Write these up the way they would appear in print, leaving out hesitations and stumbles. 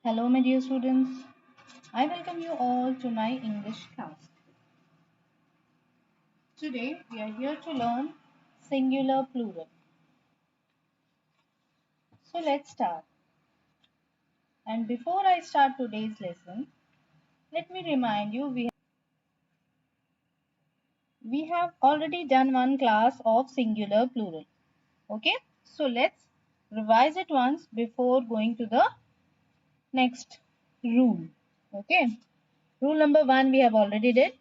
Hello, my dear students. I welcome you all to my English class. Today, we are here to learn singular plural. So, let's start. And before I start today's lesson, let me remind you we have already done one class of singular plural. Okay? So, let's revise it once before going to the next rule. Okay? Rule number 1 we have already did.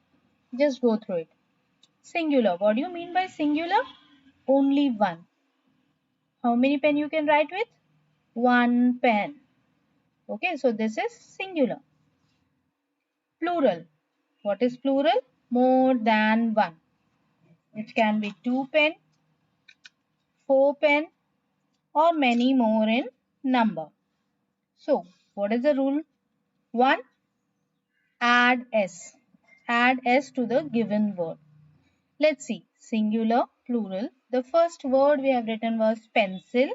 Just go through it. Singular. What do you mean by singular? Only one. How many pen you can write with? One pen. Okay, so this is singular. Plural. What is plural? More than one. It can be two pen, four pen, or many more in number. So, what is the rule? 1. Add s. Add s to the given word. Let's see. Singular, plural. The first word we have written was pencil.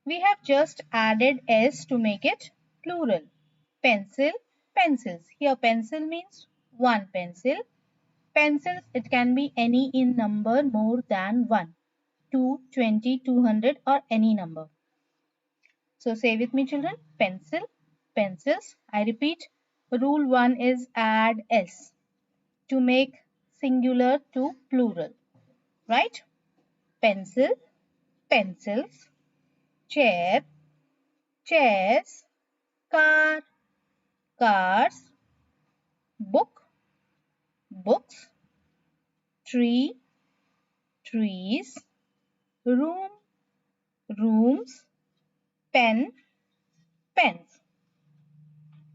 We have just added s to make it plural. Pencil, pencils. Here pencil means one pencil. Pencils, it can be any in number more than 1. 2, 20, 200 or any number. So say with me children, pencil, pencils. I repeat, rule 1 is add s to make singular to plural. Right? Pencil, pencils. Chair, chairs. Car, cars. Book, books. Tree, trees. Room, rooms. Pen, pens.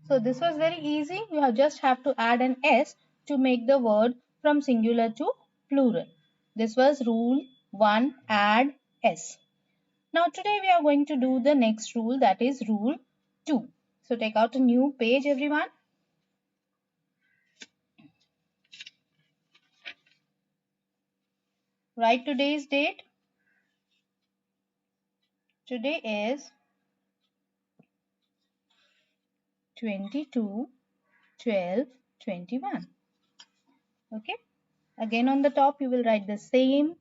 So this was very easy. You just have to add an s to make the word from singular to plural. This was rule 1, add s. Now today we are going to do the next rule, that is rule 2. So take out a new page everyone. Write today's date. Today is 22/12/21. Okay. Again on the top you will write the same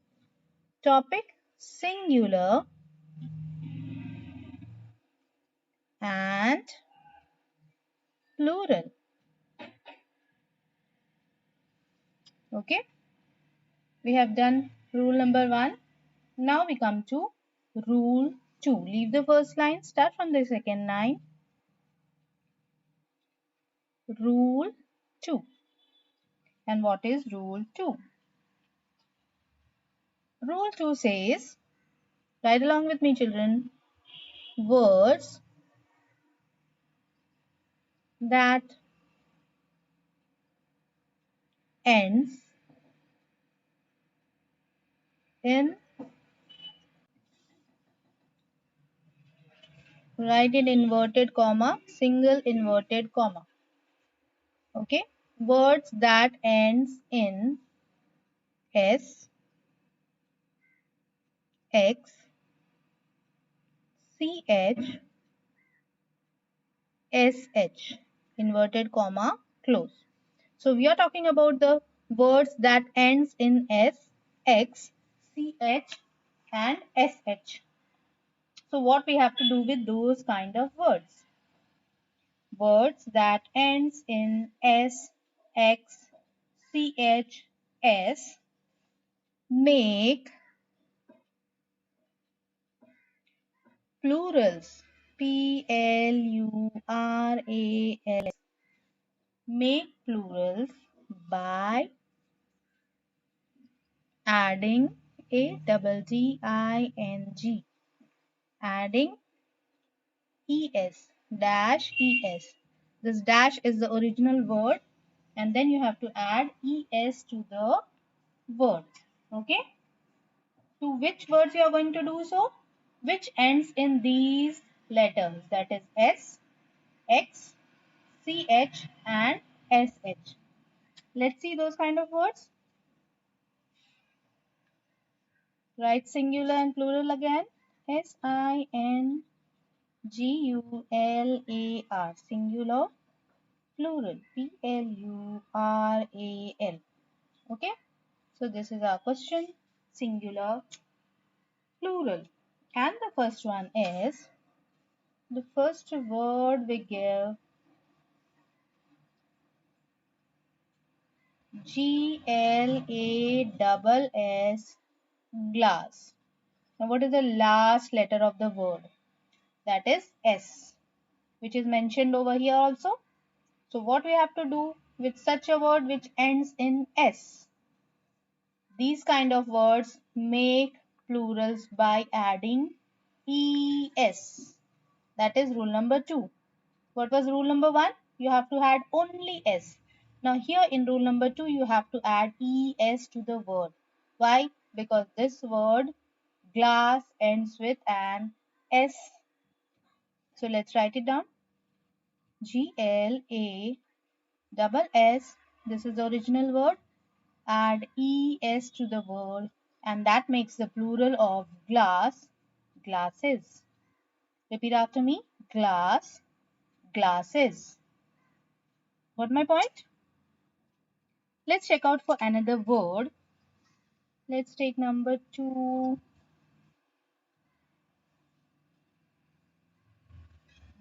topic, singular and plural. Okay, we have done rule number 1. Now we come to rule 2. Leave the first line, start from the second line. Rule 2. And what is rule 2? Rule 2 says, write along with me children, words that ends in, write in inverted comma, single inverted comma. Okay, words that ends in s, x, ch, sh, inverted comma, close. So we are talking about the words that ends in s, x, ch and sh. So what we have to do with those kind of words? Words that ends in s, x, ch, s make plurals. plurals. Make plurals by adding a double ding, adding es, dash es. This dash is the original word and then you have to add es to the word. Okay, to which words you are going to do so? Which ends in these letters, that is s, x, ch and sh. Let's see those kind of words. Write singular and plural again. singular G-U-L-A-R, singular, plural, P-L-U-R-A-L. Okay, so this is our question, singular, plural. And the first one is, the first word we give G-L-A-S-S, glass. Now what is the last letter of the word? That is S, which is mentioned over here also. So what we have to do with such a word which ends in S? These kind of words make plurals by adding es. That is rule number 2. What was rule number 1? You have to add only s. Now here in rule number 2 you have to add es to the word. Why? Because this word glass ends with an s. So let's write it down. G-L-A double S. This is the original word. Add es to the word and that makes the plural of glass, glasses. Repeat after me. Glass, glasses. Got my point? Let's check out for another word. Let's take number 2.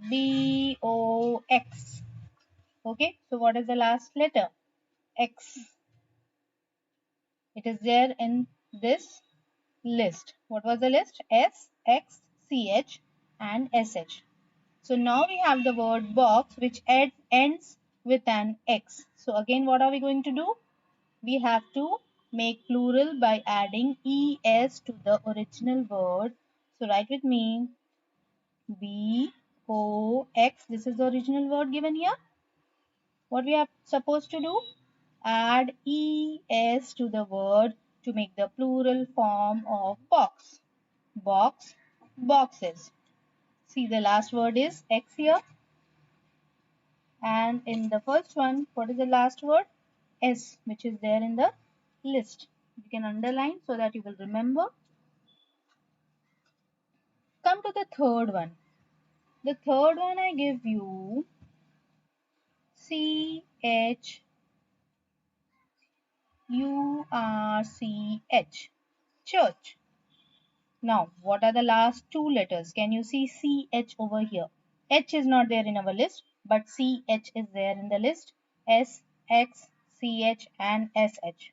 B-O-X. Okay, so what is the last letter? X. It is there in this list. What was the list? S, X, CH and SH. So now we have the word box which ends with an X. So again what are we going to do? We have to make plural by adding es to the original word. So write with me. B-O-X. This is the original word given here. What we are supposed to do? Add es to the word to make the plural form of box. Box, boxes. See, the last word is X here. And in the first one, what is the last word? S, which is there in the list. You can underline so that you will remember. Come to the third one. The third one I give you C-H-U-R-C-H. Church. Now, what are the last two letters? Can you see CH over here? H is not there in our list, but CH is there in the list. S, X, CH and SH.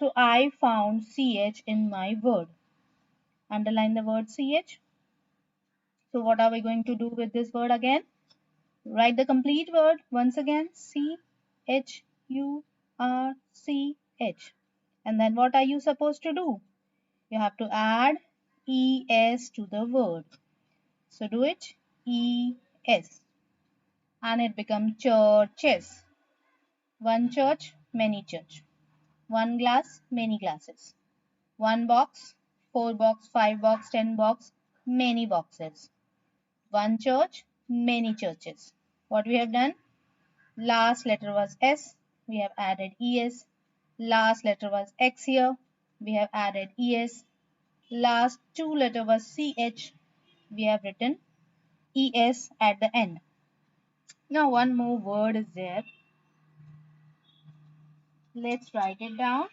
So I found CH in my word. Underline the word CH. So what are we going to do with this word again? Write the complete word once again. C-H-U-R-C-H. And then what are you supposed to do? You have to add es to the word. So do it. Es. And it becomes churches. One church, many church. One glass, many glasses. One box, 4 box, 5 box, 10 box, many boxes. One church, many churches. What we have done? Last letter was S. We have added es. Last letter was X here. We have added es. Last two letter was CH. We have written ES at the end. Now one more word is there. Let's write it down.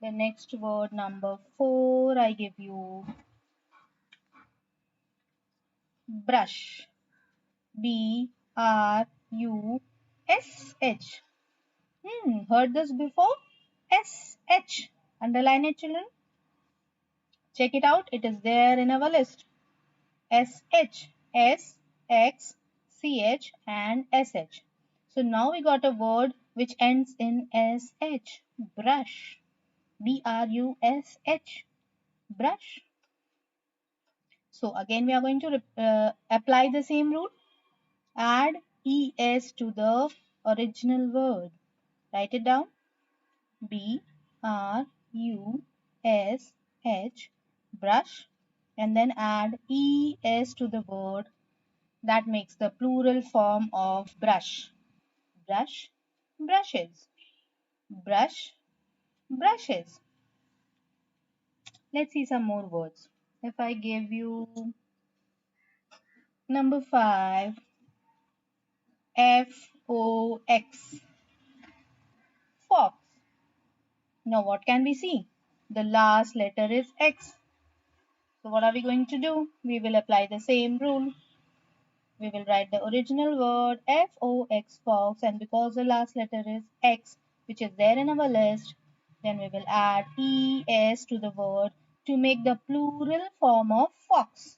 The next word number 4 I give you brush. B-R-U-S-H. Heard this before? S-H. Underline it, children. Check it out. It is there in our list. S-H. S-X-C-H and S-H. So now we got a word which ends in S-H. Brush. B-R-U-S-H. Brush. So again we are going to apply the same rule. Add es to the original word. Write it down. B-R-U-S-H. Brush. And then add es to the word. That makes the plural form of brush. Brush, brushes. Brush, brushes. Let's see some more words. If I give you Number 5, F-O-X, fox. Now what can we see? The last letter is X. So what are we going to do? We will apply the same rule. We will write the original word F-O-X, fox, and because the last letter is X, which is there in our list, then we will add ES to the word to make the plural form of fox.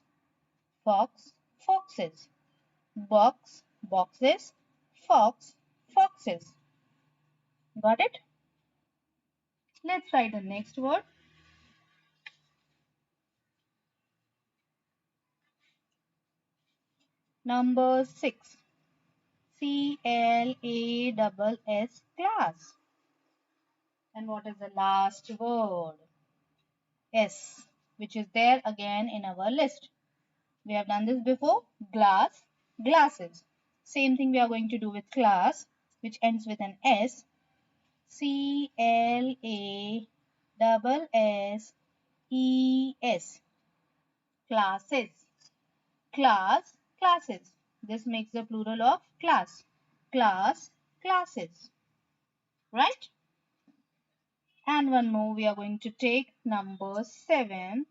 Fox, foxes. Box, boxes. Fox, foxes. Got it? Let's try the next word. Number 6. C-L-A-S-S, class. And what is the last word? S, which is there again in our list. We have done this before. Glass, glasses. Same thing we are going to do with class, which ends with an S. C-L-A-S-S-E-S. Classes. Class, classes. This makes the plural of class. Class, classes. Right? And one more, we are going to take number 7.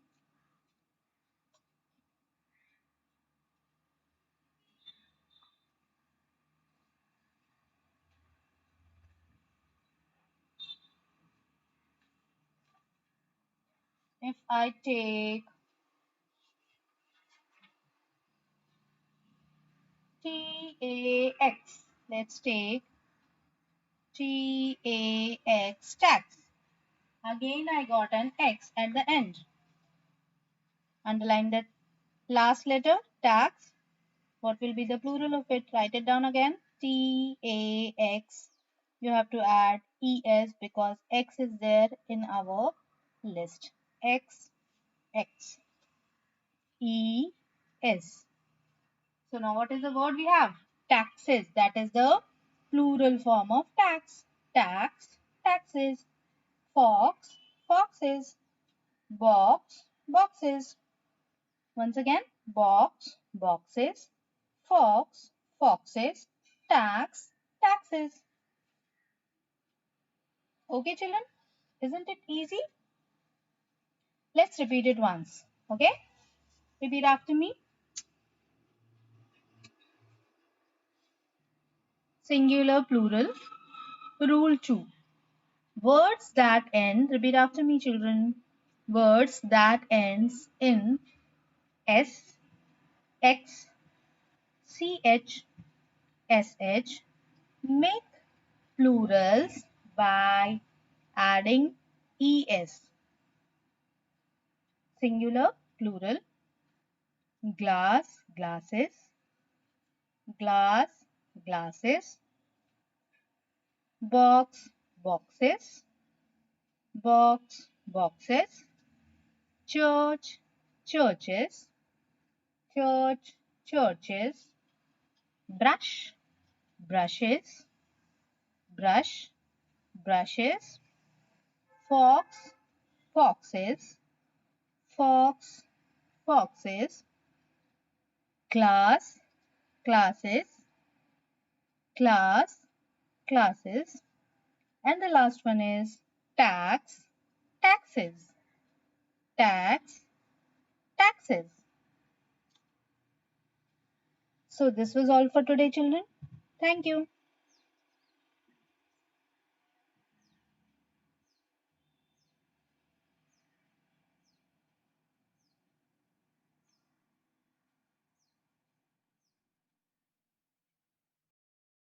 If I take T-A-X, let's take T-A-X, tax. Again I got an X at the end. Underline that last letter, tax. What will be the plural of it? Write it down again. T-A-X. You have to add E-S because X is there in our list. X, X, E-S. So now what is the word we have? Taxes. That is the plural form of tax. Tax, taxes. Fox, foxes. Box, boxes. Once again, box, boxes. Fox, foxes. Tax, taxes. Okay, children? Isn't it easy? Let's repeat it once. Okay? Repeat after me. Singular, plural. Rule 2. Words that end, repeat after me, children. Words that ends in S, X, CH, SH make plurals by adding ES. Singular, plural. Glass, glasses. Glass, glasses. Box, boxes. Box, boxes. Church, churches. Church, churches. Brush, brushes. Brush, brushes. Fox, foxes. Fox, foxes. Class, classes. Class, classes. And the last one is tax, taxes. Tax, taxes. So this was all for today, children. Thank you.